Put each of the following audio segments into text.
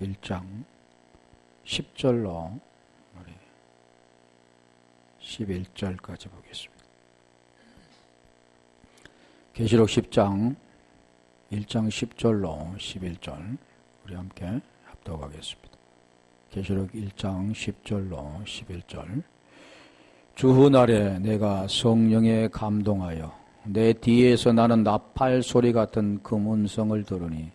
1장 10절로 11절까지 보겠습니다. 계시록 10장 1장 10절로 11절 우리 함께 합독하겠습니다. 계시록 1장 10절로 11절. 주후날에 내가 성령에 감동하여 내 뒤에서 나는 나팔 소리 같은 금 음성을 들으니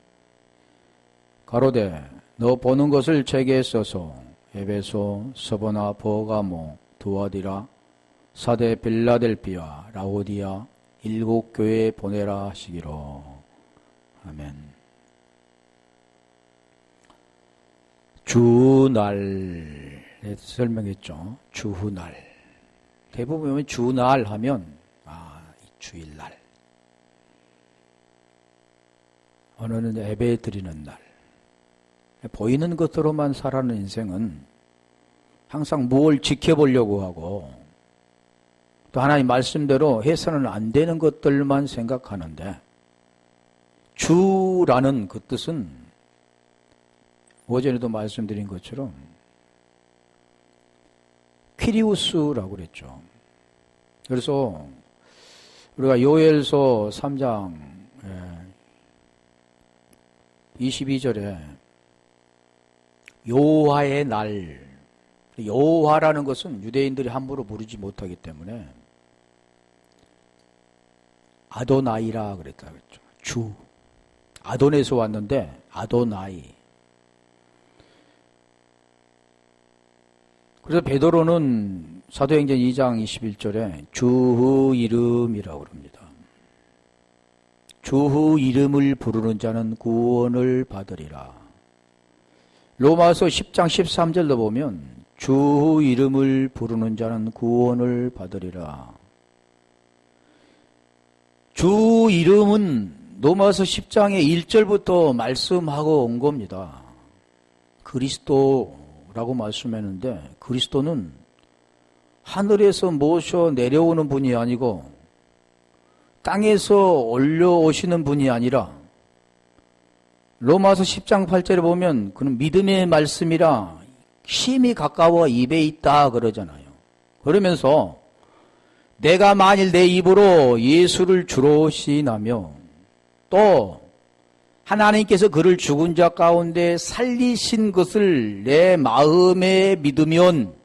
가로되 너 보는 것을 책에 써서 에베소, 서보나, 버가모, 두아디라, 사데 빌라델비아, 라오디아 일곱 교회에 보내라 하시기로. 아멘. 주날에 설명했죠. 주후날. 대부분 보면 주날 하면 주일날. 어느는 예배 드리는 날. 보이는 것으로만 살아가는 인생은 항상 뭘 지켜보려고 하고 또 하나님 말씀대로 해서는 안 되는 것들만 생각하는데, 주라는 그 뜻은 오전에도 말씀드린 것처럼 퀴리우스라고 그랬죠. 그래서 우리가 요엘서 3장 22절에 여호와의 날, 여호와라는 것은 유대인들이 함부로 부르지 못하기 때문에 아도나이라 그랬다 그랬죠. 주. 아돈에서 왔는데 아도나이. 그래서 베드로는 사도행전 2장 21절에 주의 이름이라고 그럽니다. 주의 이름을 부르는 자는 구원을 받으리라. 로마서 10장 13절도 보면 주의 이름을 부르는 자는 구원을 받으리라. 주 이름은 로마서 10장의 1절부터 말씀하고 온 겁니다. 그리스도라고 말씀했는데, 그리스도는 하늘에서 모셔 내려오는 분이 아니고 땅에서 올려오시는 분이 아니라, 로마서 10장 8절에 보면 그는 믿음의 말씀이라 심히 가까워 입에 있다 그러잖아요. 그러면서 내가 만일 내 입으로 예수를 주로 시인하며 또 하나님께서 그를 죽은 자 가운데 살리신 것을 내 마음에 믿으면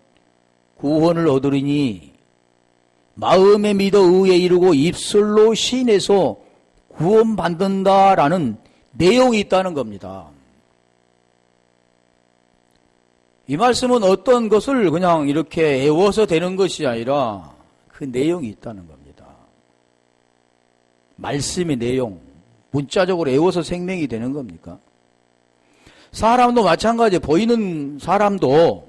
구원을 얻으리니 마음에 믿어 의에 이르고 입술로 시인해서 구원받는다라는 내용이 있다는 겁니다. 이 말씀은 어떤 것을 그냥 이렇게 애워서 되는 것이 아니라 그 내용이 있다는 겁니다. 말씀의 내용, 문자적으로 애워서 생명이 되는 겁니까? 사람도 마찬가지. 보이는 사람도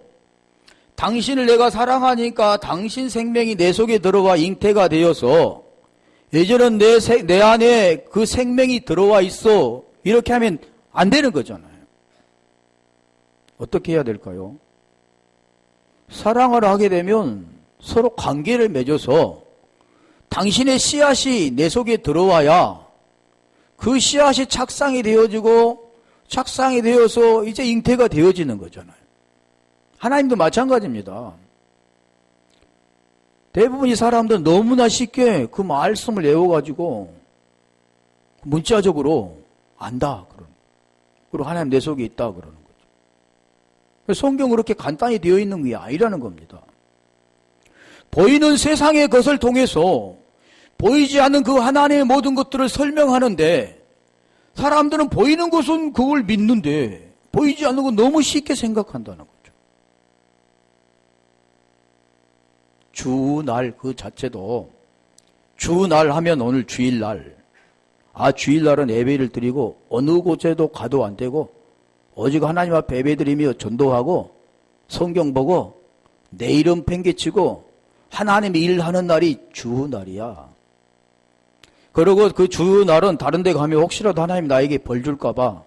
당신을 내가 사랑하니까 당신 생명이 내 속에 들어와 잉태가 되어서 예전은 내 안에 그 생명이 들어와 있어. 이렇게 하면 안 되는 거잖아요. 어떻게 해야 될까요? 사랑을 하게 되면 서로 관계를 맺어서 당신의 씨앗이 내 속에 들어와야 그 씨앗이 착상이 되어지고 착상이 되어서 이제 잉태가 되어지는 거잖아요. 하나님도 마찬가지입니다. 대부분 이 사람들은 너무나 쉽게 그 말씀을 외워가지고 문자적으로 안다. 그리고 하나님 내 속에 있다. 그러는 거죠. 성경은 그렇게 간단히 되어 있는 게 아니라는 겁니다. 보이는 세상의 것을 통해서 보이지 않는 그 하나님의 모든 것들을 설명하는데 사람들은 보이는 것은 그걸 믿는데 보이지 않는 건 너무 쉽게 생각한다는 거죠. 주날 그 자체도 주날 하면 오늘 주일날. 주일날은 예배를 드리고 어느 곳에도 가도 안 되고 오직 하나님 앞에 예배 드리며 전도하고 성경 보고 내 이름 팽개치고 하나님이 일하는 날이 주날이야. 그리고 그 주날은 다른 데 가면 혹시라도 하나님 나에게 벌 줄까 봐.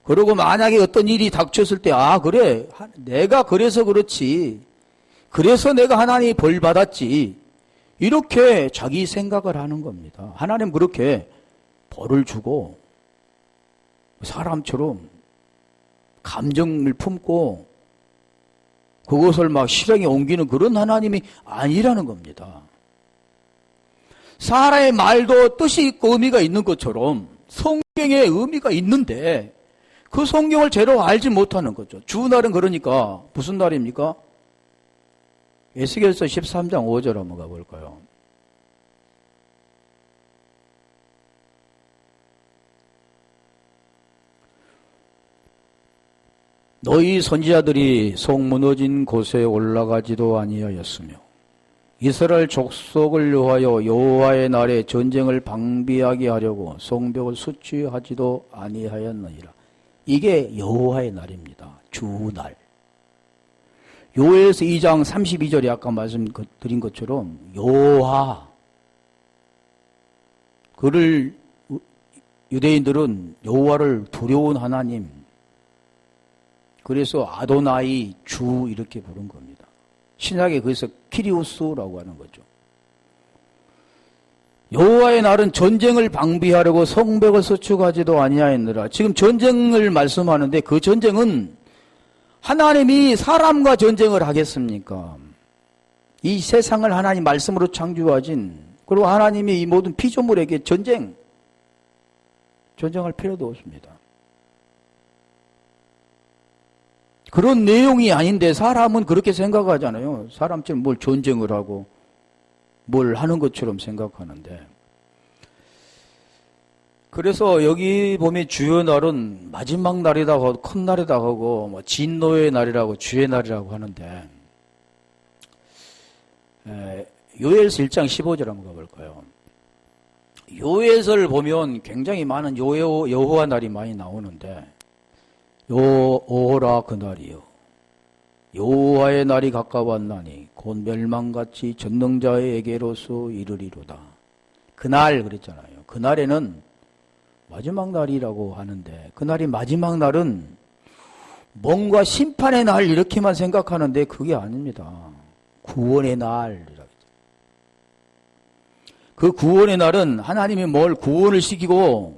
그리고 만약에 어떤 일이 닥쳤을 때 그래 내가 그래서 그렇지. 그래서 내가 하나님이 벌 받았지. 이렇게 자기 생각을 하는 겁니다. 하나님 그렇게 벌을 주고 사람처럼 감정을 품고 그것을 막 실행에 옮기는 그런 하나님이 아니라는 겁니다. 사람의 말도 뜻이 있고 의미가 있는 것처럼 성경에 의미가 있는데 그 성경을 제대로 알지 못하는 거죠. 주날은 그러니까 무슨 날입니까? 에스겔서 13장 5절 한번 가볼까요? 너희 선지자들이 속 무너진 곳에 올라가지도 아니하였으며 이스라엘 족속을 위하여 여호와의 날에 전쟁을 방비하게 하려고 성벽을 수치하지도 아니하였느니라. 이게 여호와의 날입니다. 주날. 요엘서 2장 32절에 아까 말씀드린 것처럼 여호와, 그를 유대인들은 여호와를 두려운 하나님, 그래서 아도나이 주 이렇게 부른 겁니다. 신약에 그래서 키리오스라고 하는 거죠. 여호와의 날은 전쟁을 방비하려고 성벽을 수축하지도 아니하였느라. 지금 전쟁을 말씀하는데 그 전쟁은 하나님이 사람과 전쟁을 하겠습니까? 이 세상을 하나님 말씀으로 창조하신, 그리고 하나님이 이 모든 피조물에게 전쟁할 필요도 없습니다. 그런 내용이 아닌데 사람은 그렇게 생각하잖아요. 사람처럼 뭘 전쟁을 하고 뭘 하는 것처럼 생각하는데. 그래서 여기 보면 주의 날은 마지막 날이라고 하고 큰 날이라고 하고 뭐 진노의 날이라고 주의 날이라고 하는데, 요엘서 1장 15절 한번 가볼까요? 요엘서를 보면 굉장히 많은 여호와 날이 많이 나오는데, 오호라 그날이요 여호와의 날이 가까웠나니 곧 멸망같이 전능자에게로서 이르리로다. 그날 그랬잖아요. 그날에는 마지막 날이라고 하는데, 그날이 마지막 날은 뭔가 심판의 날 이렇게만 생각하는데 그게 아닙니다. 구원의 날이라고. 그 구원의 날은 하나님이 뭘 구원을 시키고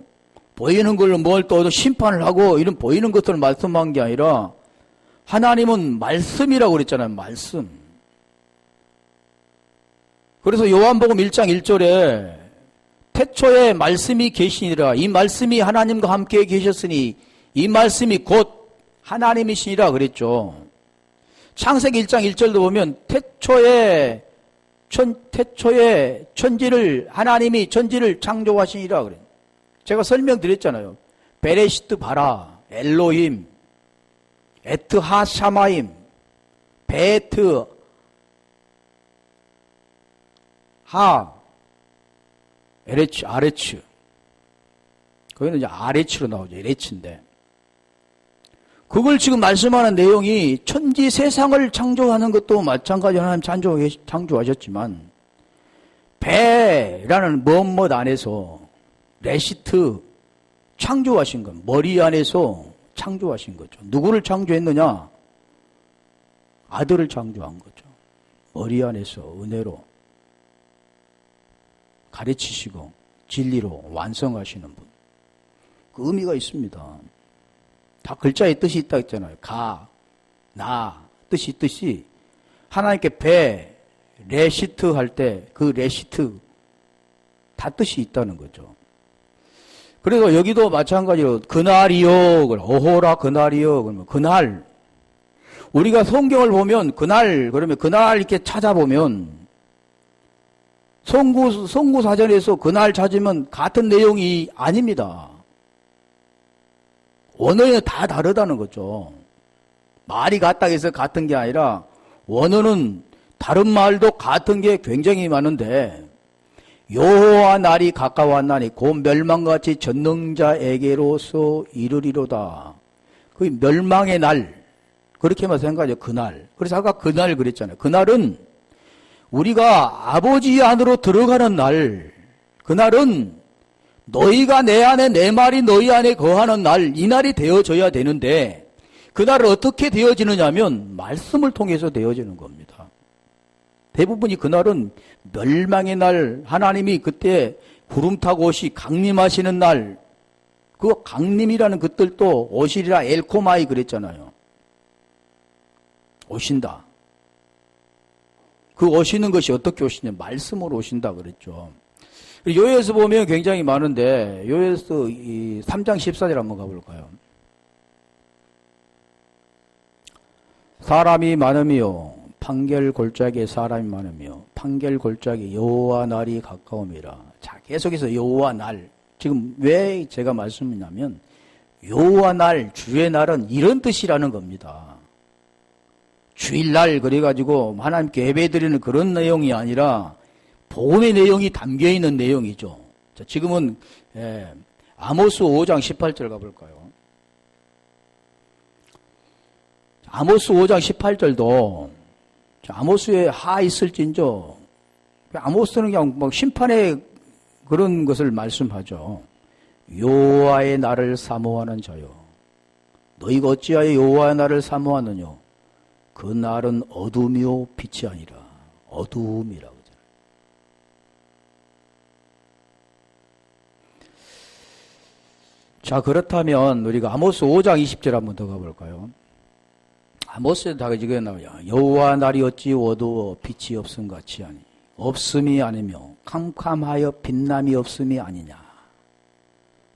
보이는 걸로 뭘 또 심판을 하고 이런 보이는 것들을 말씀한 게 아니라, 하나님은 말씀이라고 그랬잖아요. 말씀. 그래서 요한복음 1장 1절에 태초에 말씀이 계시니라. 이 말씀이 하나님과 함께 계셨으니 이 말씀이 곧 하나님이시니라 그랬죠. 창세기 1장 1절도 보면 태초에 천지를, 하나님이 천지를 창조하시니라 그래요. 제가 설명드렸잖아요. 베레시트 바라, 엘로힘, 에트 하샤마임, 베트 하, 에레츠, 아레츠. 거기는 이제 아레츠로 나오죠. 에레츠인데. 그걸 지금 말씀하는 내용이 천지 세상을 창조하는 것도 마찬가지 하나님 창조하셨지만, 배라는 뭐뭇 안에서 레시트 창조하신 것, 머리 안에서 창조하신 거죠. 누구를 창조했느냐? 아들을 창조한 거죠. 머리 안에서 은혜로 가르치시고 진리로 완성하시는 분. 그 의미가 있습니다. 다 글자의 뜻이 있다 했잖아요. 가, 나, 뜻이 하나님께 배, 레시트 할 때 그 레시트 다 뜻이 있다는 거죠. 그래서 여기도 마찬가지로 그날이요, 어호라 그날이요, 그러면 그날. 우리가 성경을 보면 그날, 그러면 그날 이렇게 찾아보면 성구 사전에서 그날 찾으면 같은 내용이 아닙니다. 원어는 다 다르다는 거죠. 말이 같다고 해서 같은 게 아니라 원어는 다른 말도 같은 게 굉장히 많은데, 여호와 날이 가까웠나니 곧 멸망같이 전능자에게로서 이르리로다. 그 멸망의 날, 그렇게만 생각하죠. 그날. 그래서 아까 그날 그랬잖아요. 그날은 우리가 아버지 안으로 들어가는 날, 그날은 너희가 내 안에, 내 말이 너희 안에 거하는 날, 이 날이 되어져야 되는데, 그날은 어떻게 되어지느냐 하면 말씀을 통해서 되어지는 겁니다. 대부분이 그날은 멸망의 날, 하나님이 그때 구름 타고 오시 강림하시는 날, 그 강림이라는 것들도 오시리라 엘코마이 그랬잖아요. 오신다. 그 오시는 것이 어떻게 오시냐? 말씀으로 오신다 그랬죠. 요에서 보면 굉장히 많은데 요에서 3장 14절 한번 가볼까요? 사람이 많으며 판결 골짜기에 사람이 많으며 판결 골짜기 여호와 날이 가까움이라. 자, 계속해서 여호와 날. 지금 왜 제가 말씀이냐면 여호와 날, 주의 날은 이런 뜻이라는 겁니다. 주일날 그래가지고 하나님께 예배드리는 그런 내용이 아니라 복음의 내용이 담겨있는 내용이죠. 자, 지금은 아모스 5장 18절 가볼까요? 아모스 5장 18절도 아모스에 하 있을진저, 아모스는 그냥 막 심판의 그런 것을 말씀하죠. 여호와의 날을 사모하는 자요, 너희가 어찌하여 여호와의 날을 사모하느냐? 그 날은 어둠이요 빛이 아니라 어둠이라고. 자, 그렇다면 우리가 아모스 5장 20절 한번 더 가볼까요? 아모스에 다 지금 나와요. 여호와 날이 어찌 어두워 빛이 없음 같이 하니 없음이 아니며 캄캄하여 빛남이 없음이 아니냐.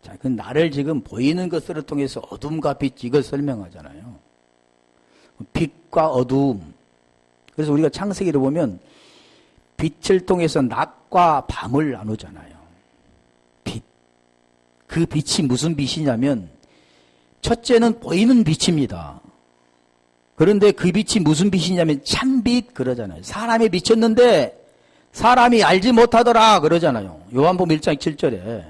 자, 그 날을 지금 보이는 것을 통해서 어둠과 빛 이걸 설명하잖아요. 빛과 어둠. 그래서 우리가 창세기를 보면 빛을 통해서 낮과 밤을 나누잖아요. 빛. 그 빛이 무슨 빛이냐면 첫째는 보이는 빛입니다. 그런데 그 빛이 무슨 빛이냐면 참빛 그러잖아요. 사람이 비쳤는데 사람이 알지 못하더라 그러잖아요. 요한복음 1장 7절에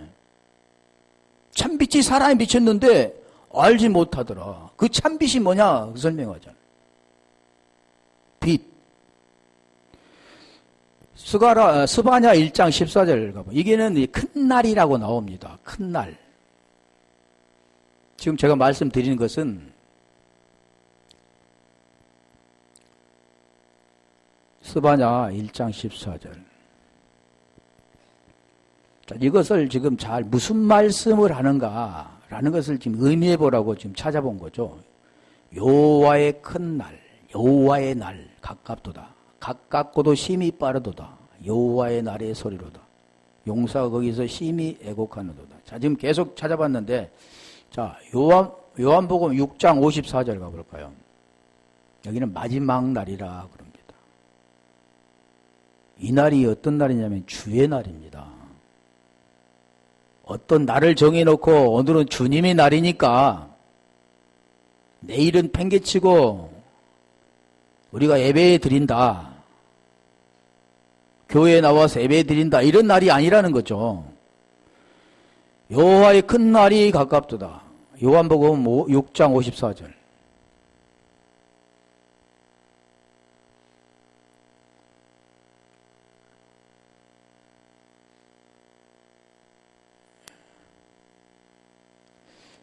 참빛이 사람이 비쳤는데 알지 못하더라. 그 참빛이 뭐냐 그 설명하잖아요. 빛. 스바냐 1장 14절 가보. 이게는 큰 날이라고 나옵니다. 큰 날. 지금 제가 말씀드리는 것은 스바냐 1장 14절. 자, 이것을 지금 잘 무슨 말씀을 하는가라는 것을 지금 의미해 보라고 지금 찾아본 거죠. 여호와의 큰 날, 여호와의 날 가깝도다. 가깝고도 심히 빠르도다. 여호와의 날의 소리로다. 용사가 거기서 심히 애곡하는도다. 자, 지금 계속 찾아봤는데, 자, 요한복음 6장 54절 가볼까요? 여기는 마지막 날이라 그럽니다. 이 날이 어떤 날이냐면 주의 날입니다. 어떤 날을 정해놓고 오늘은 주님의 날이니까 내일은 팽개치고 우리가 예배 드린다. 교회에 나와서 예배 드린다. 이런 날이 아니라는 거죠. 여호와의 큰 날이 가깝도다. 요한복음 6장 54절.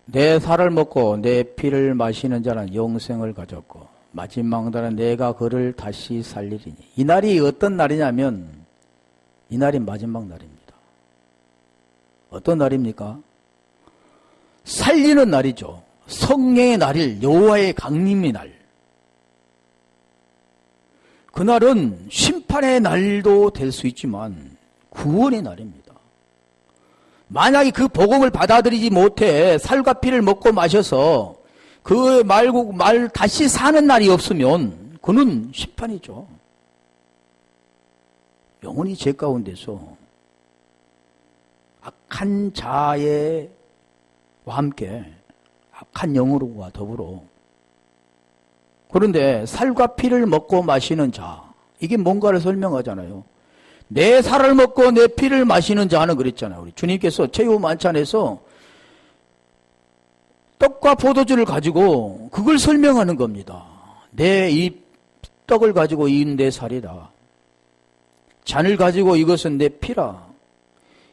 내 살을 먹고 내 피를 마시는 자는 영생을 가졌고 마지막 날은 내가 그를 다시 살리리니. 이 날이 어떤 날이냐면 이 날이 마지막 날입니다. 어떤 날입니까? 살리는 날이죠. 성령의 날일, 여호와의 강림의 날. 그날은 심판의 날도 될 수 있지만 구원의 날입니다. 만약에 그 복음을 받아들이지 못해 살과 피를 먹고 마셔서 그 말고 다시 사는 날이 없으면 그는 심판이죠. 영원히 죄 가운데서 악한 자와 함께 악한 영으로와 더불어. 그런데 살과 피를 먹고 마시는 자, 이게 뭔가를 설명하잖아요. 내 살을 먹고 내 피를 마시는 자는 그랬잖아요. 우리 주님께서 최후 만찬에서 떡과 포도주를 가지고 그걸 설명하는 겁니다. 내 이 떡을 가지고 이은 내 살이다. 잔을 가지고 이것은 내 피라.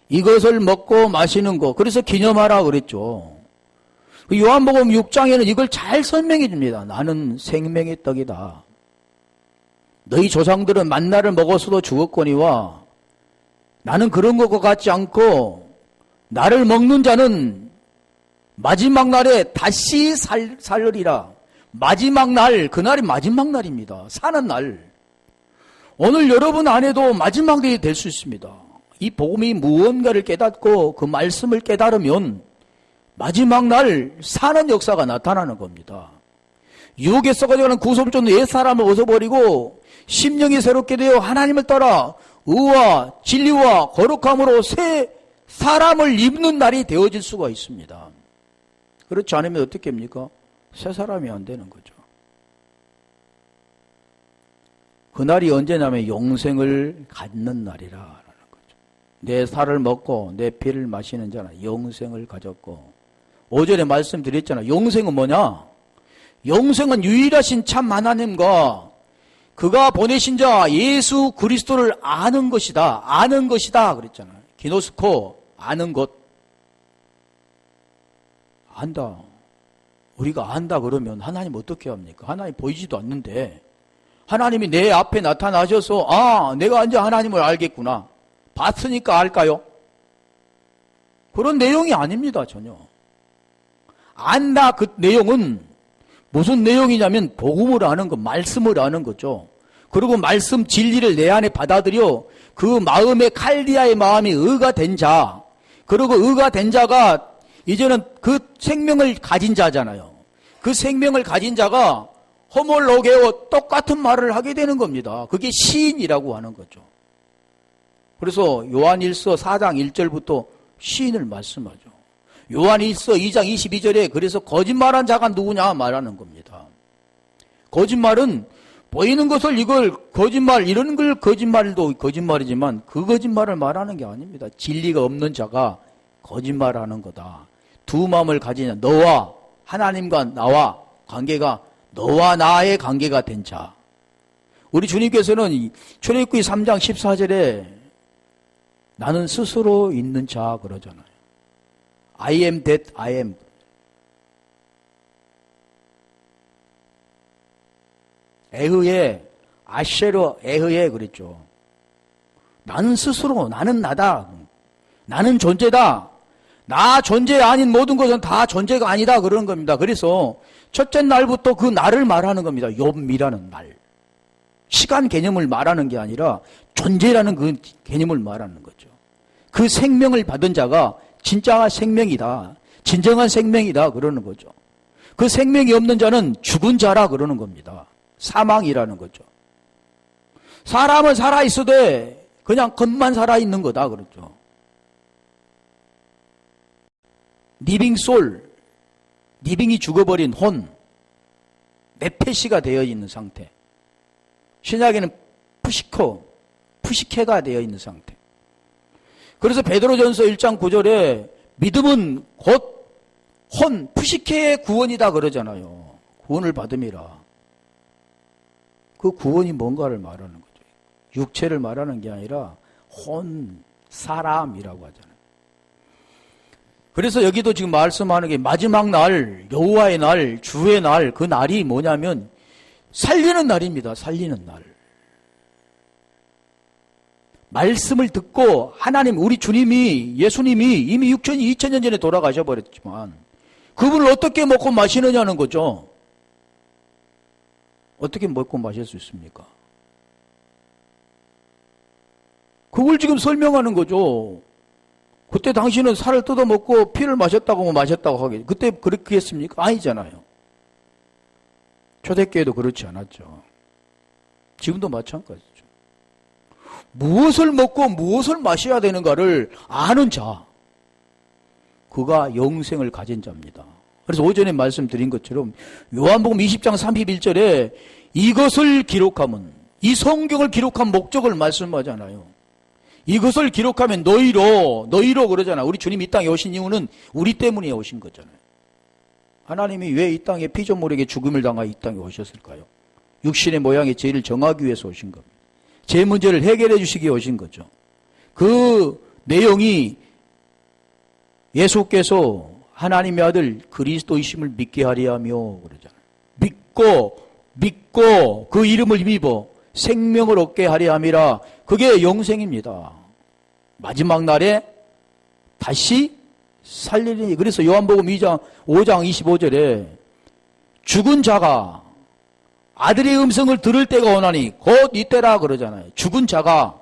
이것을 먹고 마시는 거. 그래서 기념하라 그랬죠. 요한복음 6장에는 이걸 잘 설명해 줍니다. 나는 생명의 떡이다. 너희 조상들은 만나를 먹었어도 죽었거니와 나는 그런 것과 같지 않고 나를 먹는 자는 마지막 날에 다시 살으리라. 마지막 날, 그날이 마지막 날입니다. 사는 날. 오늘 여러분 안에도 마지막 날이 될 수 있습니다. 이 복음이 무언가를 깨닫고 그 말씀을 깨달으면 마지막 날 사는 역사가 나타나는 겁니다. 유혹에 썩어져가는 구속존 옛사람을 벗어버리고 심령이 새롭게 되어 하나님을 따라 의와 진리와 거룩함으로 새 사람을 입는 날이 되어질 수가 있습니다. 그렇지 않으면 어떻게 합니까? 새 사람이 안 되는 거죠. 그날이 언제냐면 영생을 갖는 날이라는 거죠. 내 살을 먹고 내 피를 마시는 자는 영생을 가졌고, 오전에 말씀드렸잖아요. 영생은 뭐냐? 영생은 유일하신 참 하나님과 그가 보내신 자 예수 그리스도를 아는 것이다. 아는 것이다 그랬잖아요. 기노스코, 아는 것. 안다. 우리가 안다 그러면 하나님 어떻게 합니까? 하나님 보이지도 않는데 하나님이 내 앞에 나타나셔서 아, 내가 이제 하나님을 알겠구나. 봤으니까 알까요? 그런 내용이 아닙니다. 전혀. 안다 그 내용은 무슨 내용이냐면 복음을 아는 것, 말씀을 아는 거죠. 그리고 말씀 진리를 내 안에 받아들여 그 마음의 칼디아의 마음이 의가 된 자, 그리고 의가 된 자가 이제는 그 생명을 가진 자잖아요. 그 생명을 가진 자가 호몰로게오 똑같은 말을 하게 되는 겁니다. 그게 시인이라고 하는 거죠. 그래서 요한일서 4장 1절부터 시인을 말씀하죠. 요한일서 2장 22절에 그래서 거짓말한 자가 누구냐 말하는 겁니다. 거짓말은 보이는 것을 이걸 거짓말, 이런 걸 거짓말도 거짓말이지만 그 거짓말을 말하는 게 아닙니다. 진리가 없는 자가 거짓말하는 거다. 두 마음을 가지냐, 너와 하나님과 나와 관계가 너와 나의 관계가 된 자. 우리 주님께서는 출애굽기 3장 14절에 나는 스스로 있는 자 그러잖아요. I am that I am. 에흐에 아쉐르 에흐에 그랬죠. 나는 스스로, 나는 나다. 나는 존재다. 나 존재 아닌 모든 것은 다 존재가 아니다 그러는 겁니다. 그래서 첫째 날부터 그 날을 말하는 겁니다. 욥이라는 날. 시간 개념을 말하는 게 아니라 존재라는 그 개념을 말하는 거죠. 그 생명을 받은 자가 진짜 생명이다. 진정한 생명이다 그러는 거죠. 그 생명이 없는 자는 죽은 자라 그러는 겁니다. 사망이라는 거죠. 사람은 살아있어도 그냥 겉만 살아있는 거다 그렇죠. 리빙 솔, 리빙이 죽어버린 혼, 네페시가 되어 있는 상태. 신약에는 푸시케가 되어 있는 상태. 그래서 베드로전서 1장 9절에 믿음은 곧 혼, 푸시케의 구원이다 그러잖아요. 구원을 받음이라. 그 구원이 뭔가를 말하는 거죠. 육체를 말하는 게 아니라 혼, 사람이라고 하잖아요. 그래서 여기도 지금 말씀하는 게 마지막 날, 여호와의 날, 주의 날, 그 날이 뭐냐면 살리는 날입니다. 살리는 날. 말씀을 듣고 하나님, 우리 주님이, 예수님이 이미 2000년 전에 돌아가셔 버렸지만 그분을 어떻게 먹고 마시느냐는 거죠. 어떻게 먹고 마실 수 있습니까? 그걸 지금 설명하는 거죠. 그때 당신은 살을 뜯어먹고 피를 마셨다고 하겠. 그때 그렇게 했습니까? 아니잖아요. 초대교회도 그렇지 않았죠. 지금도 마찬가지죠. 무엇을 먹고 무엇을 마셔야 되는가를 아는 자, 그가 영생을 가진 자입니다. 그래서 오전에 말씀드린 것처럼 요한복음 20장 31절에 이것을 기록하면, 이 성경을 기록한 목적을 말씀하잖아요. 이것을 기록하면 너희로 그러잖아. 우리 주님 이 땅에 오신 이유는 우리 때문에 오신 거잖아요. 하나님이 왜 이 땅에 피조물에게 죽음을 당하 이 땅에 오셨을까요? 육신의 모양의 죄를 정하기 위해서 오신 겁니다. 죄 문제를 해결해 주시기 위해 오신 거죠. 그 내용이 예수께서 하나님의 아들 그리스도이심을 믿게 하려 하며 그러잖아요. 믿고 그 이름을 힘입어 생명을 얻게 하려 함이라. 그게 영생입니다. 마지막 날에 다시 살리니. 그래서 요한복음 5장 25절에 죽은 자가 아들의 음성을 들을 때가 오나니 곧 이때라 그러잖아요. 죽은 자가.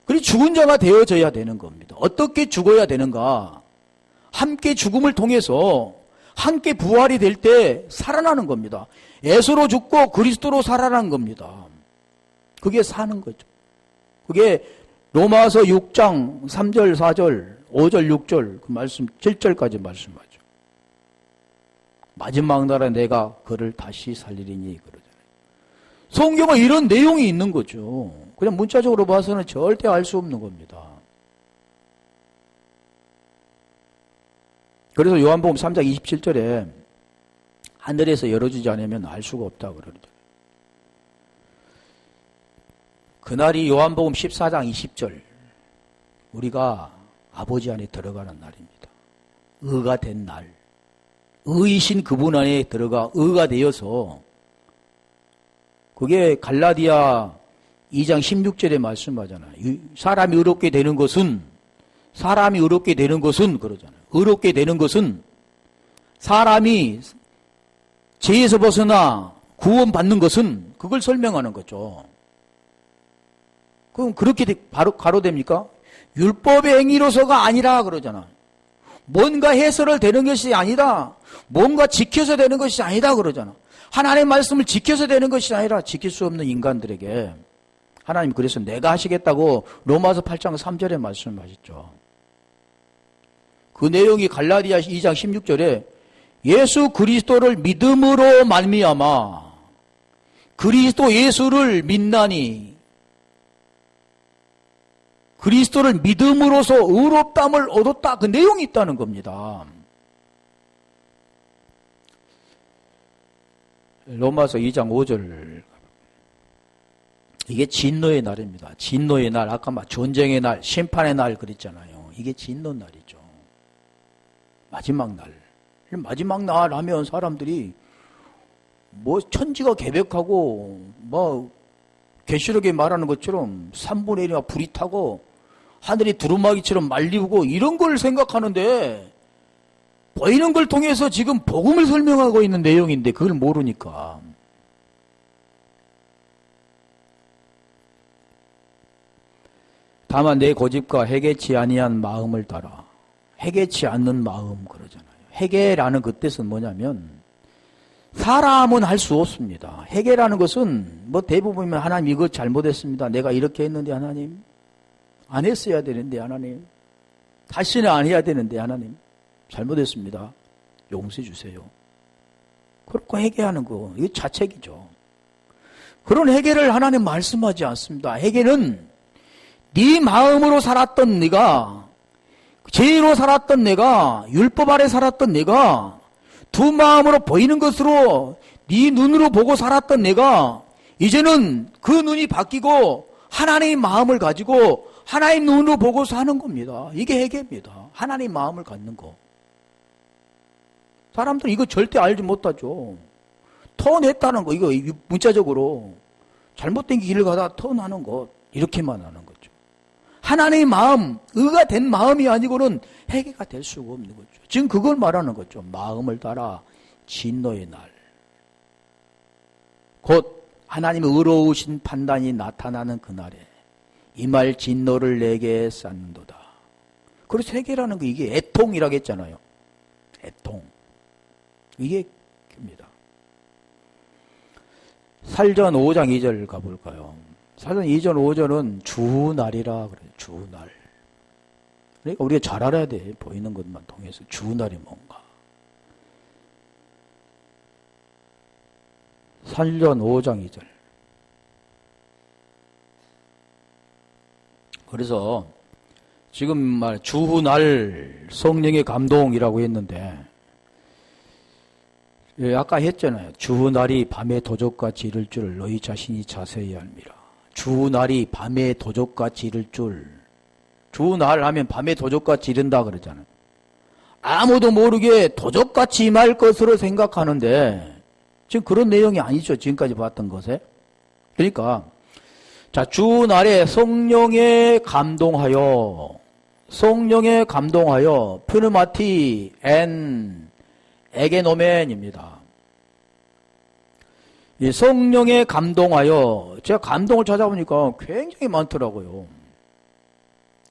그리고 죽은 자가 되어져야 되는 겁니다. 어떻게 죽어야 되는가? 함께 죽음을 통해서 함께 부활이 될 때 살아나는 겁니다. 예수로 죽고 그리스도로 살아나는 겁니다. 그게 사는 거죠. 그게 로마서 6장 3절, 4절, 5절, 6절 그 말씀 7절까지 말씀하죠. 마지막 날에 내가 그를 다시 살리리니 그러잖아요. 성경은 이런 내용이 있는 거죠. 그냥 문자적으로 봐서는 절대 알 수 없는 겁니다. 그래서 요한복음 3장 27절에 하늘에서 열어주지 않으면 알 수가 없다 그러죠. 그날이 요한복음 14장 20절 우리가 아버지 안에 들어가는 날입니다. 의가 된 날. 의이신 그분 안에 들어가 의가 되어서 그게 갈라디아 2장 16절에 말씀하잖아요. 사람이 의롭게 되는 것은 그러잖아요. 의롭게 되는 것은 사람이 죄에서 벗어나 구원받는 것은 그걸 설명하는 거죠. 그럼 그렇게 바로 가로됩니까? 율법의 행위로서가 아니라 그러잖아. 뭔가 해설을 되는 것이 아니다. 뭔가 지켜서 되는 것이 아니다 그러잖아. 하나님의 말씀을 지켜서 되는 것이 아니라 지킬 수 없는 인간들에게 하나님 그래서 내가 하시겠다고 로마서 8장 3절에 말씀하셨죠. 그 내용이 갈라디아 2장 16절에 예수 그리스도를 믿음으로 말미암아 그리스도 예수를 믿나니 그리스도를 믿음으로써 의롭다함을 얻었다. 그 내용이 있다는 겁니다. 로마서 2장 5절 이게 진노의 날입니다. 진노의 날, 아까 전쟁의 날, 심판의 날 그랬잖아요. 이게 진노 날이죠. 마지막 날. 마지막 날 하면 사람들이 뭐 천지가 개벽하고 뭐 계시록에 말하는 것처럼 3분의 1이나 불이 타고 하늘이 두루마기처럼 말리우고 이런 걸 생각하는데 보이는 걸 통해서 지금 복음을 설명하고 있는 내용인데 그걸 모르니까. 다만 내 고집과 해개치 아니한 마음을 따라. 해개치 않는 마음 그러잖아요. 해개라는 그 뜻은 뭐냐면 사람은 할 수 없습니다. 해개라는 것은 뭐 대부분이면 하나님 이거 잘못했습니다. 내가 이렇게 했는데 하나님 안 했어야 되는데 하나님 다시는 안 해야 되는데 하나님 잘못했습니다. 용서해 주세요. 그렇고 해개하는 거 이게 자책이죠. 그런 해개를 하나님 말씀하지 않습니다. 해개는 네 마음으로 살았던 네가 죄로 살았던 내가 율법 아래 살았던 내가 두 마음으로 보이는 것으로 네 눈으로 보고 살았던 내가 이제는 그 눈이 바뀌고 하나님의 마음을 가지고 하나님 눈으로 보고 사는 겁니다. 이게 해개입니다. 하나님 마음을 갖는 거. 사람들은 이거 절대 알지 못하죠. 턴했다는 거 이거 문자적으로 잘못된 길을 가다 턴하는 것 이렇게만 하는 거죠. 하나님의 마음, 의가 된 마음이 아니고는 해결가 될 수가 없는 거죠. 지금 그걸 말하는 거죠. 마음을 따라 진노의 날. 곧 하나님의 의로우신 판단이 나타나는 그날에 이 말 진노를 내게 쌓는도다. 그래서 해결하는 거 이게 애통이라고 했잖아요. 애통. 이게 입니다. 살전 5장 2절 가볼까요? 살전 2장 5절은 주날이라 그래요. 주날. 그러니까 우리가 잘 알아야 돼. 보이는 것만 통해서 주날이 뭔가. 살전 5장 2절. 그래서 지금 말 주날 성령의 감동이라고 했는데 아까 했잖아요. 주날이 밤에 도적같이 이를 줄 너희 자신이 자세히 알미라. 주날이 밤에 도적같이 이를 줄. 주날 하면 밤에 도적같이 이른다 그러잖아요. 아무도 모르게 도적같이 임할 것으로 생각하는데 지금 그런 내용이 아니죠. 지금까지 봤던 것에. 그러니까 자 주날에 성령에 감동하여 성령에 감동하여 푸누마티 엔 에게노멘입니다. 이 성령에 감동하여 제가 감동을 찾아보니까 굉장히 많더라고요.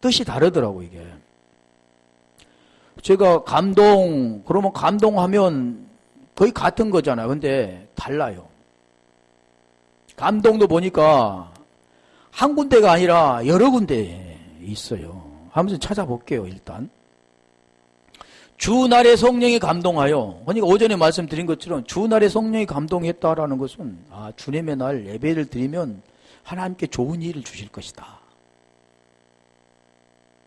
뜻이 다르더라고요, 이게. 제가 그러면 감동하면 거의 같은 거잖아요. 근데 달라요. 감동도 보니까 한 군데가 아니라 여러 군데 있어요. 한번 찾아볼게요, 일단. 주날에 성령이 감동하여, 그러니까 오전에 말씀드린 것처럼 주날에 성령이 감동했다라는 것은 주님의 날 예배를 드리면 하나님께 좋은 일을 주실 것이다.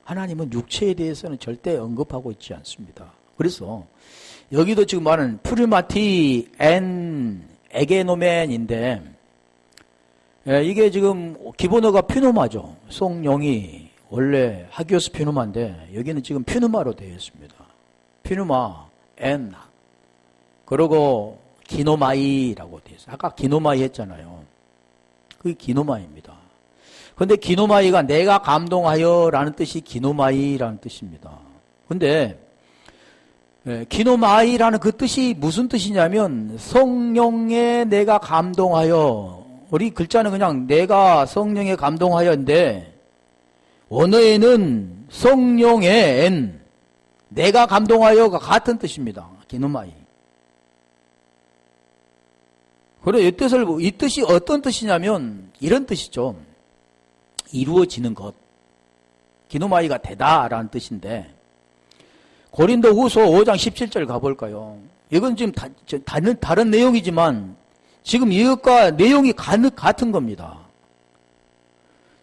하나님은 육체에 대해서는 절대 언급하고 있지 않습니다. 그래서 여기도 지금 말하는 푸르마티 엔 에게노멘인데 이게 지금 기본어가 퓨누마죠. 성령이 원래 하기오스 퓨누마인데 여기는 지금 퓨누마로 되어 있습니다. 퓨누마 엔 그리고 기노마이라고 되어 있어요. 아까 기노마이 했잖아요. 그게 기노마입니다. 근데 기노마이가 내가 감동하여 라는 뜻이 기노마이라는 뜻입니다. 근데 기노마이라는 그 뜻이 무슨 뜻이냐면 성령에 내가 감동하여, 우리 글자는 그냥 내가 성령에 감동하여인데 원어에는 성령의 엔 내가 감동하여가 같은 뜻입니다. 기노마이. 그래 이 뜻이 어떤 뜻이냐면 이런 뜻이죠. 이루어지는 것. 기노마이가 되다라는 뜻인데 고린도 후서 5장 17절 가볼까요? 이건 지금 다른 내용이지만 지금 이것과 내용이 같은 겁니다.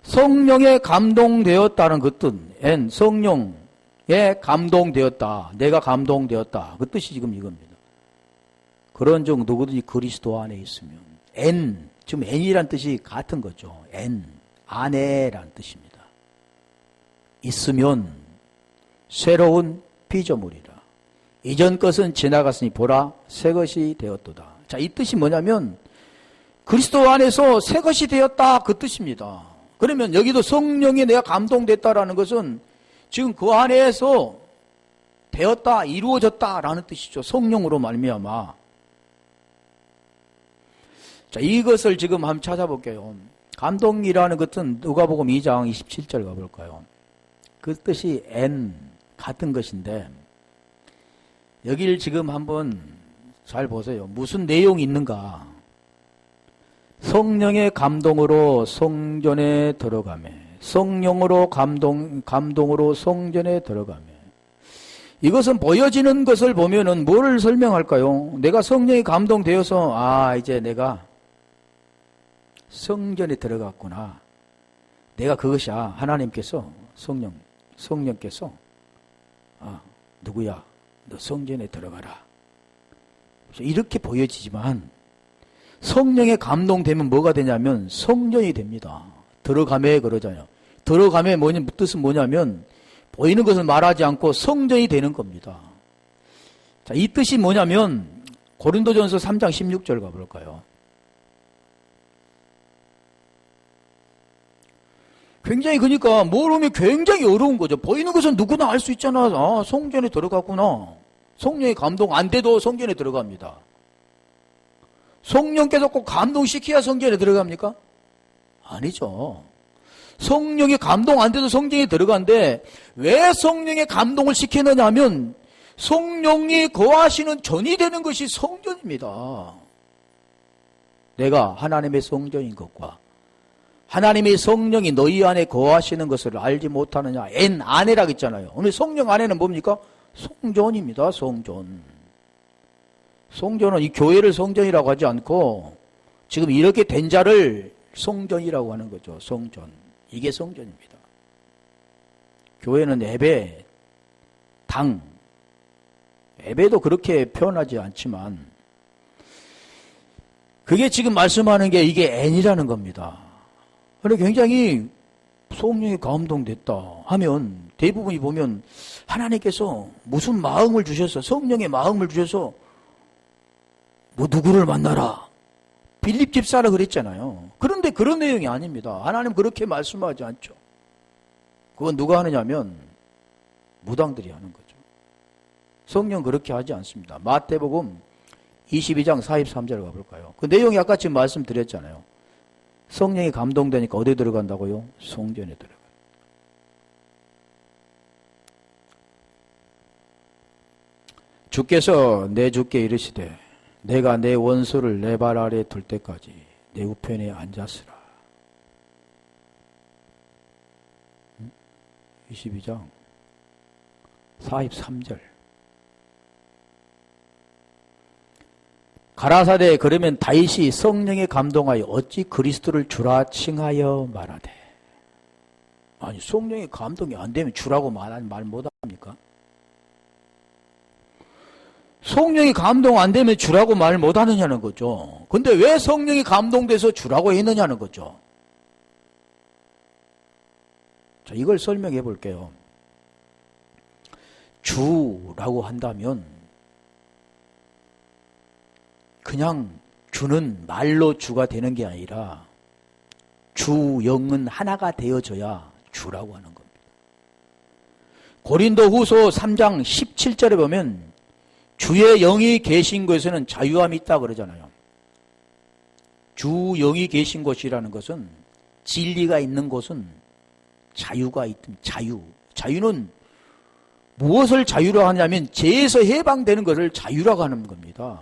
성령에 감동되었다는 그 뜻, 엔 성령에 감동되었다. 내가 감동되었다. 그 뜻이 지금 이겁니다. 그런 적 누구든지 그리스도 안에 있으면 엔, 지금 엔이란 뜻이 같은 거죠. 엔, 안에란 뜻입니다. 있으면 새로운 피조물이라. 이전 것은 지나갔으니 보라 새 것이 되었도다. 자, 이 뜻이 뭐냐면 그리스도 안에서 새 것이 되었다 그 뜻입니다. 그러면 여기도 성령에 내가 감동됐다라는 것은 지금 그 안에서 되었다, 이루어졌다라는 뜻이죠. 성령으로 말미암아. 자, 이것을 지금 한번 찾아볼게요. 감동이라는 것은 누가복음 2장 27절 가볼까요? 그 뜻이 엔 같은 것인데 여기를 지금 한번 잘 보세요. 무슨 내용이 있는가? 성령의 감동으로 성전에 들어가매, 성령으로 감동으로 성전에 들어가매. 이것은 보여지는 것을 보면은 뭐를 설명할까요? 내가 성령이 감동되어서 이제 내가 성전에 들어갔구나. 내가 그것이야. 하나님께서 성령께서 누구야? 너 성전에 들어가라. 이렇게 보여지지만 성령에 감동되면 뭐가 되냐면 성전이 됩니다. 들어가매 그러잖아요. 들어가매 뜻은 뭐냐면 보이는 것을 말하지 않고 성전이 되는 겁니다. 자, 이 뜻이 뭐냐면 고린도전서 3장 16절 가볼까요? 굉장히 그러니까 모르면 굉장히 어려운 거죠. 보이는 것은 누구나 알 수 있잖아. 성전에 들어갔구나. 성령의 감동 안 돼도 성전에 들어갑니다. 성령께서 꼭 감동시켜야 성전에 들어갑니까? 아니죠. 성령이 감동 안 돼도 성전에 들어간데 왜 성령의 감동을 시키느냐 하면 성령이 거하시는 전이 되는 것이 성전입니다. 내가 하나님의 성전인 것과 하나님의 성령이 너희 안에 거하시는 것을 알지 못하느냐. 엔 안에라고 했잖아요. 오늘 성령 안에는 뭡니까? 성전입니다. 성전. 성전은 이 교회를 성전이라고 하지 않고 지금 이렇게 된 자를 성전이라고 하는 거죠. 성전. 이게 성전입니다. 교회는 예배, 당. 예배도 그렇게 표현하지 않지만 그게 지금 말씀하는 게 이게 N이라는 겁니다. 그런데 굉장히 성령이 감동됐다 하면 대부분이 보면 하나님께서 무슨 마음을 주셔서 성령의 마음을 주셔서 뭐 누구를 만나라. 빌립 집사라 그랬잖아요. 그런데 그런 내용이 아닙니다. 하나님 그렇게 말씀하지 않죠. 그건 누가 하느냐면 무당들이 하는 거죠. 성령 그렇게 하지 않습니다. 마태복음 22장 43절 가볼까요? 그 내용이 아까 지금 말씀드렸잖아요. 성령이 감동되니까 어디 들어간다고요? 성전에 들어가요. 주께서 내 주께 이르시되 내가 내 원수를 내 발 아래 둘 때까지 내 우편에 앉았으라. 22장 43절. 가라사대 그러면 다윗이 성령에 감동하여 어찌 그리스도를 주라 칭하여 말하되. 아니 성령의 감동이 안 되면 주라고 말 못합니까? 성령이 감동 안 되면 주라고 말 못하느냐는 거죠. 근데 왜 성령이 감동돼서 주라고 했느냐는 거죠. 자, 이걸 설명해 볼게요. 주라고 한다면 그냥 주는 말로 주가 되는 게 아니라 주 영은 하나가 되어져야 주라고 하는 겁니다. 고린도후서 3장 17절에 보면 주의 영이 계신 곳에는 자유함이 있다 그러잖아요. 주 영이 계신 곳이라는 것은 진리가 있는 곳은 자유가 있든 자유는 무엇을 자유로 하냐면 죄에서 해방되는 것을 자유라고 하는 겁니다.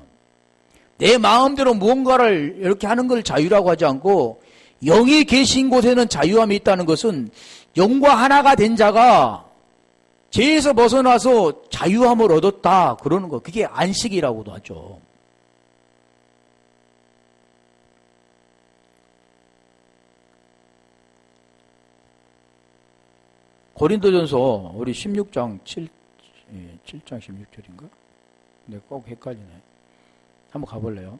내 마음대로 무언가를 이렇게 하는 걸 자유라고 하지 않고 영이 계신 곳에는 자유함이 있다는 것은 영과 하나가 된 자가 죄에서 벗어나서 자유함을 얻었다 그러는 거. 그게 안식이라고도 하죠. 고린도전서 우리 16장 7장 16절인가? 내가 꼭 헷갈리네. 한번 가볼래요?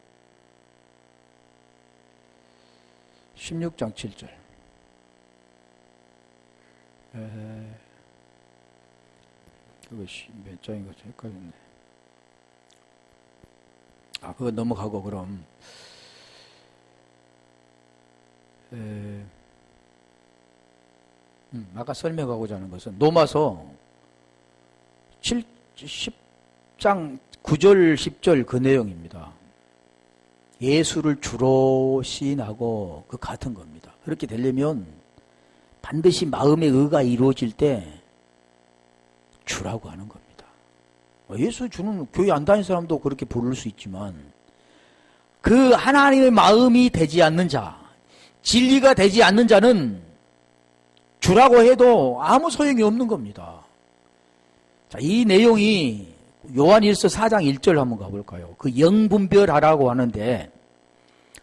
16장 7절. 그것이 몇 장인가 헷갈리네. 그거 넘어가고 그럼 아까 설명하고자 하는 것은 로마서 10장 9절 10절 그 내용입니다. 예수를 주로 시인하고 그 같은 겁니다. 그렇게 되려면 반드시 마음의 의가 이루어질 때 주라고 하는 겁니다. 예수 주는 교회 안 다니는 사람도 그렇게 부를 수 있지만 그 하나님의 마음이 되지 않는 자, 진리가 되지 않는 자는 주라고 해도 아무 소용이 없는 겁니다. 자, 이 내용이 요한일서 4장 1절 한번 가볼까요? 그 영 분별하라고 하는데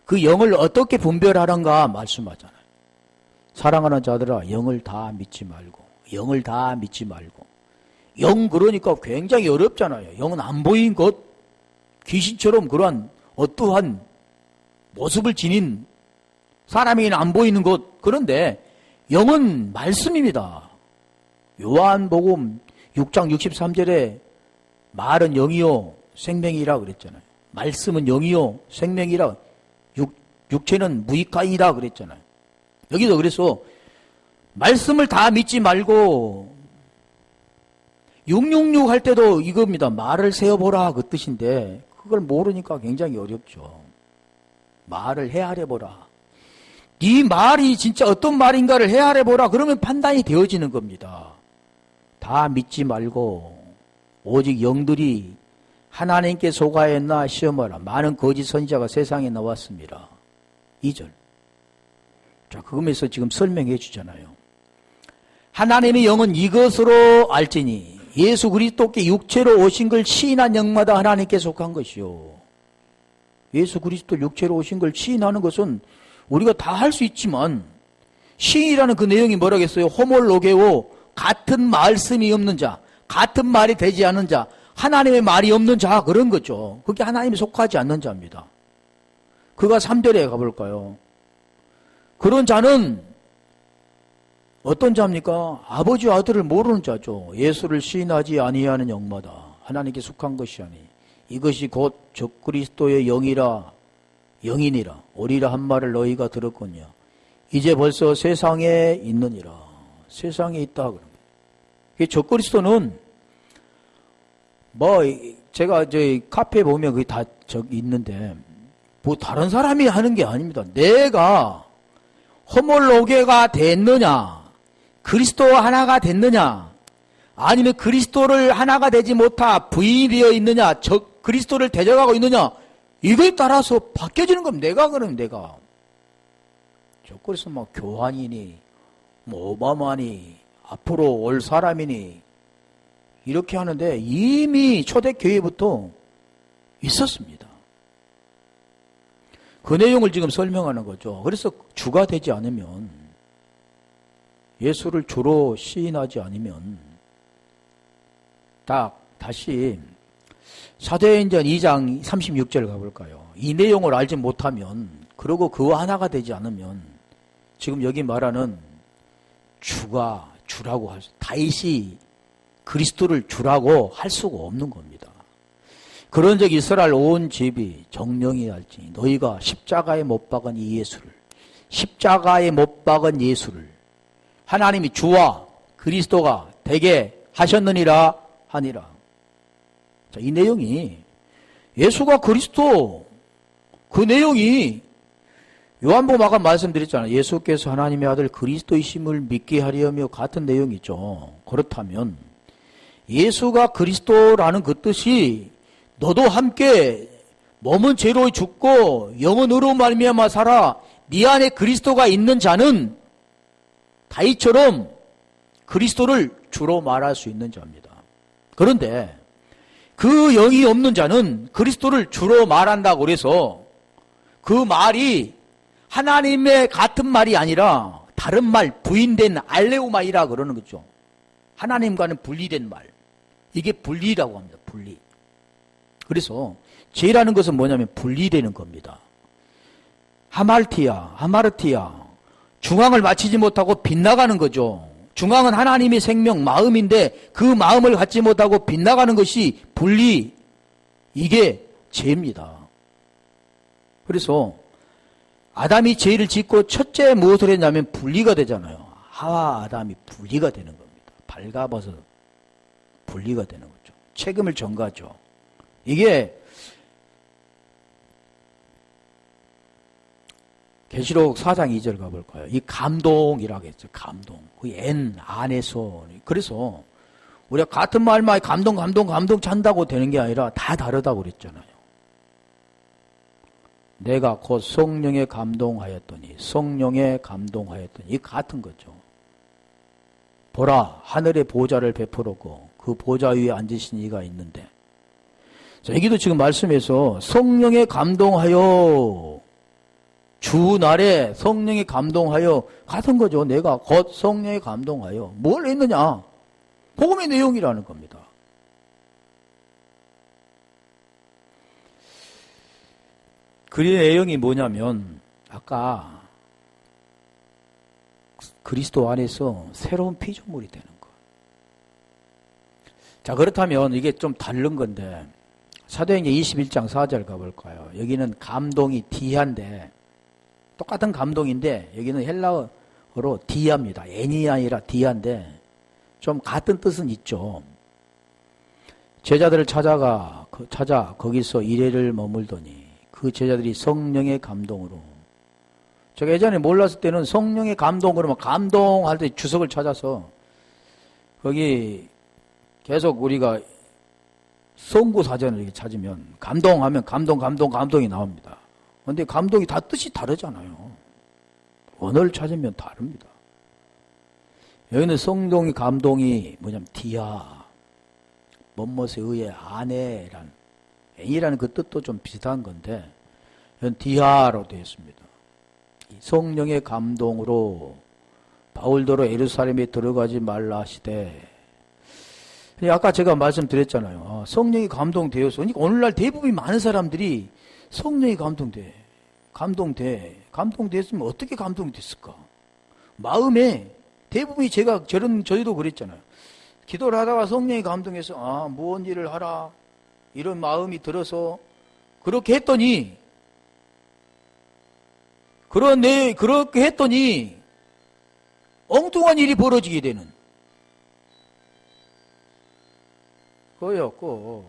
그 영을 어떻게 분별하는가 말씀하잖아요. 사랑하는 자들아 영을 다 믿지 말고 영을 다 믿지 말고 영 그러니까 굉장히 어렵잖아요. 영은 안 보인 것 귀신처럼 그러한 어떠한 모습을 지닌 사람에게는 안 보이는 것 그런데 영은 말씀입니다. 요한복음 6장 63절에 말은 영이요 생명이라 그랬잖아요. 말씀은 영이요 생명이라 육체는 무익하이라 그랬잖아요. 여기도 그래서 말씀을 다 믿지 말고 666 할 때도 이겁니다. 말을 세어보라 그 뜻인데 그걸 모르니까 굉장히 어렵죠. 말을 헤아려보라. 네 말이 진짜 어떤 말인가를 헤아려보라. 그러면 판단이 되어지는 겁니다. 다 믿지 말고 오직 영들이 하나님께 속하였나 시험하라. 많은 거짓 선지자가 세상에 나왔습니다. 2절. 자, 그거면서 지금 설명해 주잖아요. 하나님의 영은 이것으로 알지니 예수 그리스도께 육체로 오신 걸 시인한 영마다 하나님께 속한 것이요. 예수 그리스도 육체로 오신 걸 시인하는 것은 우리가 다 할 수 있지만 시인이라는 그 내용이 뭐라겠어요? 호몰로게오 같은 말씀이 없는 자, 같은 말이 되지 않는 자, 하나님의 말이 없는 자 그런 거죠. 그게 하나님이 속하지 않는 자입니다. 그가 3절에 가볼까요? 그런 자는 어떤 자입니까? 아버지와 아들을 모르는 자죠. 예수를 시인하지 아니하는 영마다 하나님께 속한 것이 아니 이것이 곧 적그리스도의 영이라 영이니라 오리라 한 말을 너희가 들었거니와 이제 벌써 세상에 있느니라. 세상에 있다 그런 거예요. 적그리스도는 뭐 제가 저희 카페에 보면 그게 다 저기 있는데 뭐 다른 사람이 하는 게 아닙니다. 내가 호몰로게가 됐느냐, 그리스도와 하나가 됐느냐, 아니면 그리스도를 하나가 되지 못하 부인이 되어 있느냐, 그리스도를 대적하고 있느냐, 이거에 따라서 바뀌어지는 겁니다. 내가 그러면 내가. 적그리스도 뭐 교환이니, 뭐 오바마니, 앞으로 올 사람이니, 이렇게 하는데 이미 초대교회부터 있었습니다. 그 내용을 지금 설명하는 거죠. 그래서 주가 되지 않으면, 예수를 주로 시인하지 않으면, 다시 사도행전 2장 36절 가볼까요? 이 내용을 알지 못하면, 그리고 그와 하나가 되지 않으면, 지금 여기 말하는 주가 주라고 할 수, 다윗이 그리스도를 주라고 할 수가 없는 겁니다. 그런즉 이스라엘 온 집이 정령이 할지니 너희가 십자가에 못 박은 이 예수를, 십자가에 못 박은 예수를 하나님이 주와 그리스도가 되게 하셨느니라 하니라. 자, 이 내용이 예수가 그리스도, 그 내용이 요한복음 아까 말씀드렸잖아요. 예수께서 하나님의 아들 그리스도이심을 믿게 하려며 같은 내용이죠. 그렇다면 예수가 그리스도라는 그 뜻이 너도 함께 몸은 죄로 죽고 영혼으로 말미암아 살아 네 안에 그리스도가 있는 자는 다윗처럼 그리스도를 주로 말할 수 있는 자입니다. 그런데 그 영이 없는 자는 그리스도를 주로 말한다고 그래서 그 말이 하나님의 같은 말이 아니라 다른 말, 부인된 알레오마이라 그러는 거죠. 하나님과는 분리된 말. 이게 분리라고 합니다. 분리. 그래서 죄라는 것은 뭐냐면 분리되는 겁니다. 하마르티아. 중앙을 맞추지 못하고 빗나가는 거죠. 중앙은 하나님의 생명, 마음인데 그 마음을 갖지 못하고 빗나가는 것이 분리. 이게 죄입니다. 그래서 아담이 죄를 짓고 첫째 무엇을 했냐면 분리가 되잖아요. 하와 아담이 분리가 되는 겁니다. 발가벗어 분리가 되는 거죠. 책임을 전가하죠. 이게 계시록 4장 2절 가볼까요? 이 감동이라고 했죠. 감동. 그 N 안에서. 그래서 우리가 같은 말만 감동 찬다고 되는 게 아니라 다 다르다고 그랬잖아요. 내가 곧 성령에 감동하였더니 이 같은 거죠. 보라 하늘의 보좌를 베풀었고 그 보좌 위에 앉으신 이가 있는데, 자, 여기도 지금 말씀에서 성령에 감동하여, 주날에 성령에 감동하여 같은 거죠. 내가 곧 성령에 감동하여 뭘 했느냐? 복음의 내용이라는 겁니다. 그 내용이 뭐냐면 아까 그리스도 안에서 새로운 피조물이 되는 것. 자, 그렇다면 이게 좀 다른 건데 사도행전 21장 4절 가볼까요? 여기는 감동이 디아인데 똑같은 감동인데 여기는 헬라어로 디아입니다. 애니 아니라 디아인데 좀 같은 뜻은 있죠. 제자들을 찾아 거기서 이래를 머물더니 그 제자들이 성령의 감동으로, 제가 예전에 몰랐을 때는 성령의 감동 그러면 감동할 때 주석을 찾아서 거기 계속 우리가 성구사전을 이렇게 찾으면 감동하면 감동이 나옵니다. 그런데 감동이 다 뜻이 다르잖아요. 언어를 찾으면 다릅니다. 여기는 성령의 감동이 뭐냐면 디아, 뭐뭇에 의해 아내란, N이라는 그 뜻도 좀 비슷한 건데 이건 디아로 되어 있습니다. 성령의 감동으로 바울더러 예루살렘에 들어가지 말라 하시되, 아까 제가 말씀드렸잖아요. 성령이 감동되어서, 그러니까 오늘날 대부분 많은 사람들이 성령이 감동됐으면 어떻게 감동이 됐을까? 마음에 대부분이 저희도 그랬잖아요. 기도를 하다가 성령이 감동해서 무언 일을 하라 이런 마음이 들어서 그렇게 했더니 엉뚱한 일이 벌어지게 되는, 꺼요, 꺼.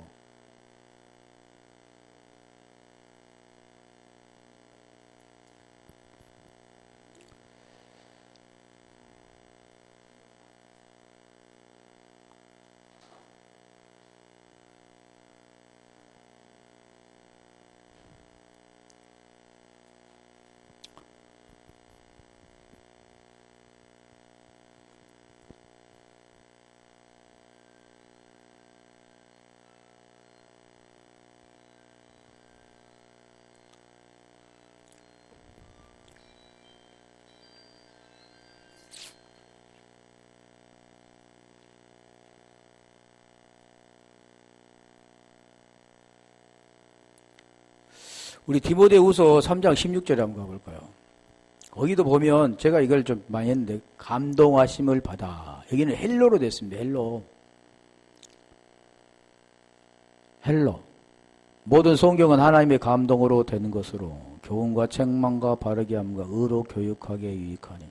우리 디모데후서 3장 16절에 한번 가볼까요? 거기도 보면 제가 이걸 좀 많이 했는데 감동하심을 받아. 여기는 헬로로 됐습니다. 헬로. 모든 성경은 하나님의 감동으로 되는 것으로 교훈과 책망과 바르게 함과 의로 교육하게 유익하니.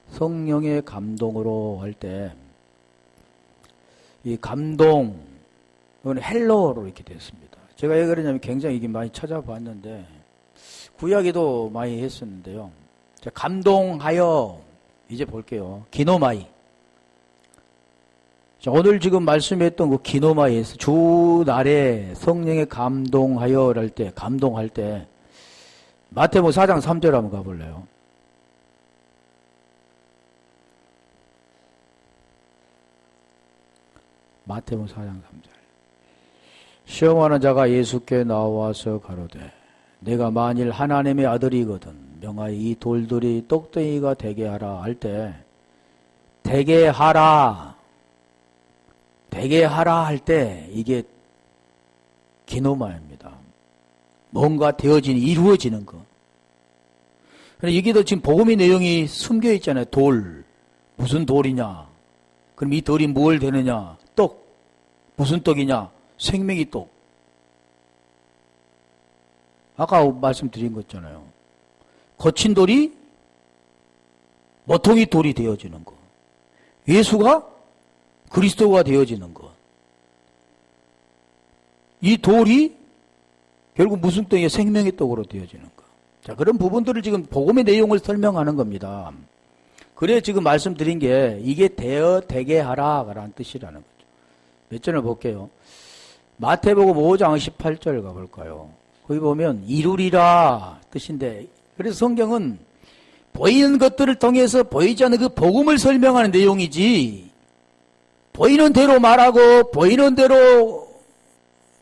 성령의 감동으로 할 때 이 감동 이건 헬로로 이렇게 됐습니다. 제가 왜 그러냐면 굉장히 이게 많이 찾아봤는데 구약에도 많이 했었는데요. 자, 감동하여 이제 볼게요. 기노마이. 자, 오늘 지금 말씀했던 그 기노마이에서 주날에 성령에 감동하여 할 때, 감동할 때 마태복음 4장 3절 한번 가볼래요. 마태복음 4장 3절. 시험하는 자가 예수께 나와서 가로되 내가 만일 하나님의 아들이거든 명하여 이 돌들이 떡덩이가 되게 하라 할 때 되게 하라 할 때 이게 기노마입니다. 뭔가 되어지는 이루어지는 거. 여기도 지금 복음의 내용이 숨겨 있잖아요. 돌 무슨 돌이냐? 그럼 이 돌이 뭘 되느냐? 떡 무슨 떡이냐? 생명의 떡. 아까 말씀드린 거 있잖아요. 거친 돌이 모퉁이 돌이 되어지는 것. 예수가 그리스도가 되어지는 것. 이 돌이 결국 무슨 떡이에요? 생명의 떡으로 되어지는 것. 자, 그런 부분들을 지금 복음의 내용을 설명하는 겁니다. 그래 지금 말씀드린 게 이게 되게 하라라는 뜻이라는 거죠. 몇 절을 볼게요. 마태복음 5장 18절 가볼까요? 거기 보면 이루리라 뜻인데 그래서 성경은 보이는 것들을 통해서 보이지 않는 그 복음을 설명하는 내용이지 보이는 대로 말하고 보이는 대로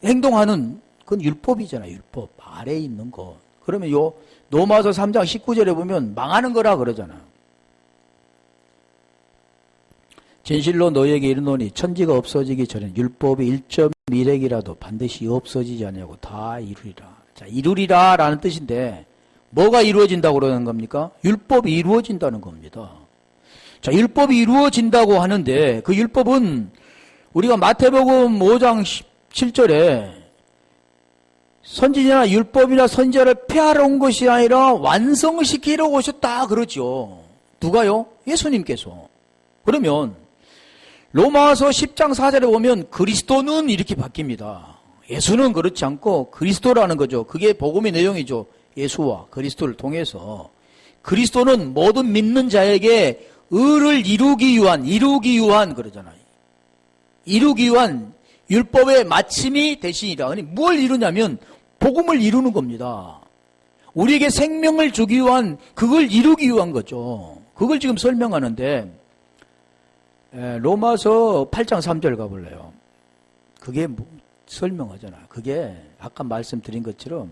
행동하는 그건 율법이잖아요. 율법 아래에 있는 거. 그러면 요 로마서 3장 19절에 보면 망하는 거라 그러잖아요. 진실로 너희에게 이르노니 천지가 없어지기 전에 율법의 1.1핵이라도 반드시 없어지지 않냐고 다 이루리라. 자, 이루리라 라는 뜻인데 뭐가 이루어진다고 그러는 겁니까? 율법이 이루어진다는 겁니다. 자, 율법이 이루어진다고 하는데 그 율법은 우리가 마태복음 5장 7절에 선지자나 율법이나 선지자를 폐하러 온 것이 아니라 완성시키러 오셨다 그러죠. 누가요? 예수님께서. 그러면 로마서 10장 4절에 보면 그리스도는 이렇게 바뀝니다. 예수는 그렇지 않고 그리스도라는 거죠. 그게 복음의 내용이죠. 예수와 그리스도를 통해서 그리스도는 모든 믿는 자에게 의를 이루기 위한 그러잖아요. 이루기 위한 율법의 마침이 되시니라. 아니 뭘 이루냐면 복음을 이루는 겁니다. 우리에게 생명을 주기 위한 그걸 이루기 위한 거죠. 그걸 지금 설명하는데 로마서 8장 3절 가볼래요. 그게 설명하잖아요. 그게 아까 말씀드린 것처럼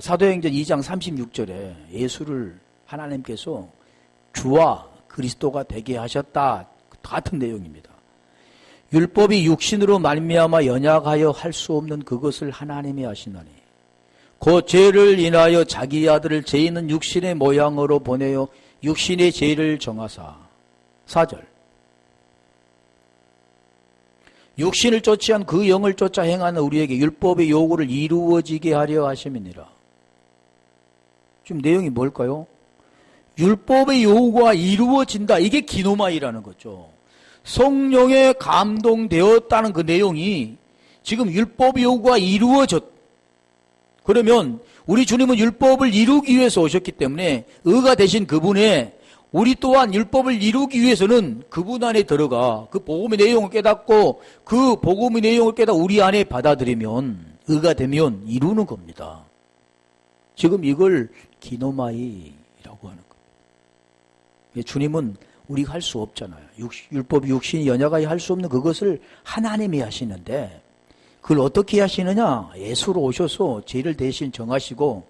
사도행전 2장 36절에 예수를 하나님께서 주와 그리스도가 되게 하셨다. 같은 내용입니다. 율법이 육신으로 말미암아 연약하여 할 수 없는 그것을 하나님이 하시나니 그 죄를 인하여 자기 아들을 죄 있는 육신의 모양으로 보내어 육신의 죄를 정하사 4절 육신을 쫓지한 그 영을 쫓아 행하는 우리에게 율법의 요구를 이루어지게 하려 하심이니라. 지금 내용이 뭘까요? 율법의 요구가 이루어진다. 이게 기노마이라는 거죠. 성령에 감동되었다는 그 내용이 지금 율법 요구가 이루어졌. 그러면 우리 주님은 율법을 이루기 위해서 오셨기 때문에 의가 되신 그분의 우리 또한 율법을 이루기 위해서는 그분 안에 들어가 그 복음의 내용을 깨닫고 그 복음의 내용을 깨닫고 우리 안에 받아들이면 의가 되면 이루는 겁니다. 지금 이걸 기노마이라고 하는 겁니다. 주님은 우리가 할 수 없잖아요. 율법 육신이 연약하게 할 수 없는 그것을 하나님이 하시는데 그걸 어떻게 하시느냐? 예수로 오셔서 죄를 대신 정하시고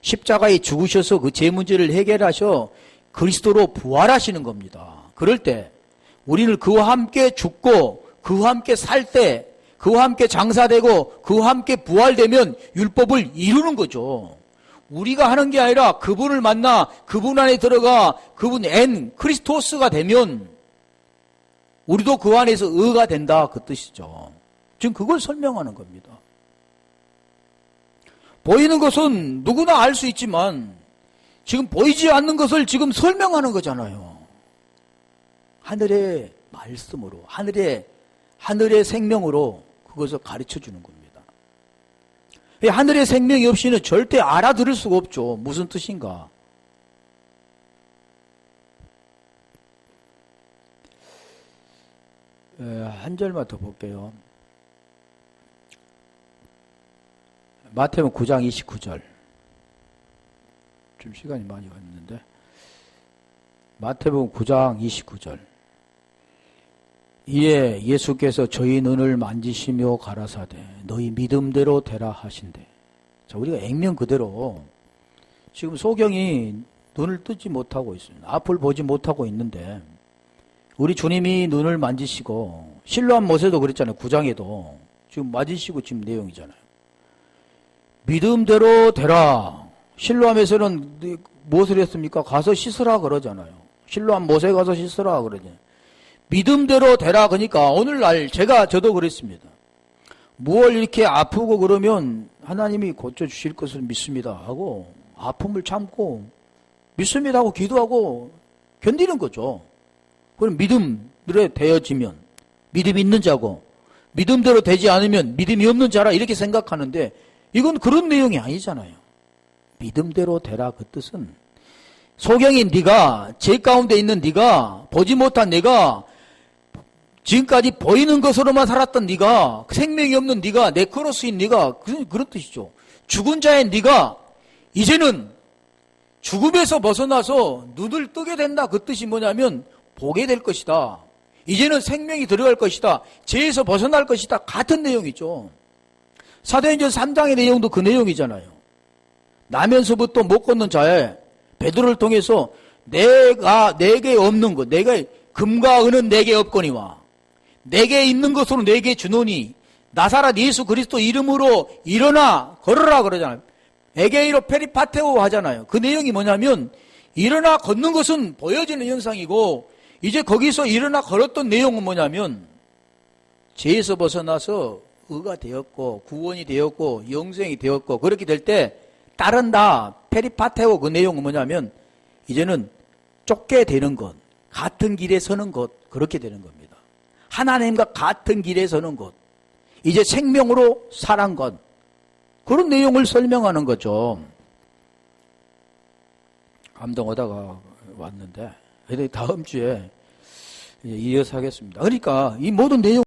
십자가에 죽으셔서 그 죄 문제를 해결하셔 그리스도로 부활하시는 겁니다. 그럴 때 우리는 그와 함께 죽고 그와 함께 살 때 그와 함께 장사되고 그와 함께 부활되면 율법을 이루는 거죠. 우리가 하는 게 아니라 그분을 만나 그분 안에 들어가 그분 크리스토스가 되면 우리도 그 안에서 의가 된다 그 뜻이죠. 지금 그걸 설명하는 겁니다. 보이는 것은 누구나 알 수 있지만 지금 보이지 않는 것을 지금 설명하는 거잖아요. 하늘의 말씀으로 하늘의 생명으로 그것을 가르쳐 주는 겁니다. 하늘의 생명이 없이는 절대 알아들을 수가 없죠. 무슨 뜻인가? 한 절만 더 볼게요. 마태복음 9장 29절. 좀 시간이 많이 갔는데. 마태복음 9장 29절. 이에 예수께서 저희 눈을 만지시며 가라사대 너희 믿음대로 되라 하신대. 자, 우리가 액면 그대로 지금 소경이 눈을 뜨지 못하고 있습니다. 앞을 보지 못하고 있는데 우리 주님이 눈을 만지시고 실로암 모세도 그랬잖아요. 9장에도 지금 만지시고 지금 내용이잖아요. 믿음대로 되라. 실로암에서는 무엇을 했습니까? 가서 씻으라 그러잖아요. 실로암 모세 가서 씻으라 그러잖아요. 믿음대로 되라. 그러니까 오늘날 저도 그랬습니다. 무얼 이렇게 아프고 그러면 하나님이 고쳐주실 것을 믿습니다 하고 아픔을 참고 믿습니다 하고 기도하고 견디는 거죠. 그럼 믿음대로 되어지면 믿음 있는 자고 믿음대로 되지 않으면 믿음이 없는 자라 이렇게 생각하는데 이건 그런 내용이 아니잖아요. 믿음대로 되라 그 뜻은 소경인 네가 죄 가운데 있는 네가 보지 못한 내가 지금까지 보이는 것으로만 살았던 네가 생명이 없는 네가 네크로스인 네가 그런 뜻이죠. 죽은 자의 네가 이제는 죽음에서 벗어나서 눈을 뜨게 된다. 그 뜻이 뭐냐면 보게 될 것이다. 이제는 생명이 들어갈 것이다. 죄에서 벗어날 것이다. 같은 내용이죠. 사도행전 3장의 내용도 그 내용이잖아요. 나면서부터 못 걷는 자에 베드로를 통해서 내게 없는 것, 내가 금과 은은 내게 없거니와 내게 있는 것으로 내게 주노니 나사렛 예수 그리스도 이름으로 일어나 걸어라 그러잖아요. 에게이로 페리파테오 하잖아요. 그 내용이 뭐냐면 일어나 걷는 것은 보여지는 현상이고 이제 거기서 일어나 걸었던 내용은 뭐냐면 죄에서 벗어나서 의가 되었고 구원이 되었고 영생이 되었고 그렇게 될 때 따른다. 페리파테오 그 내용은 뭐냐면 이제는 쫓게 되는 것, 같은 길에 서는 것 그렇게 되는 겁니다. 하나님과 같은 길에 서는 것, 이제 생명으로 살한 것 그런 내용을 설명하는 거죠. 감동하다가 왔는데 다음 주에 이어서 하겠습니다. 그러니까 이 모든 내용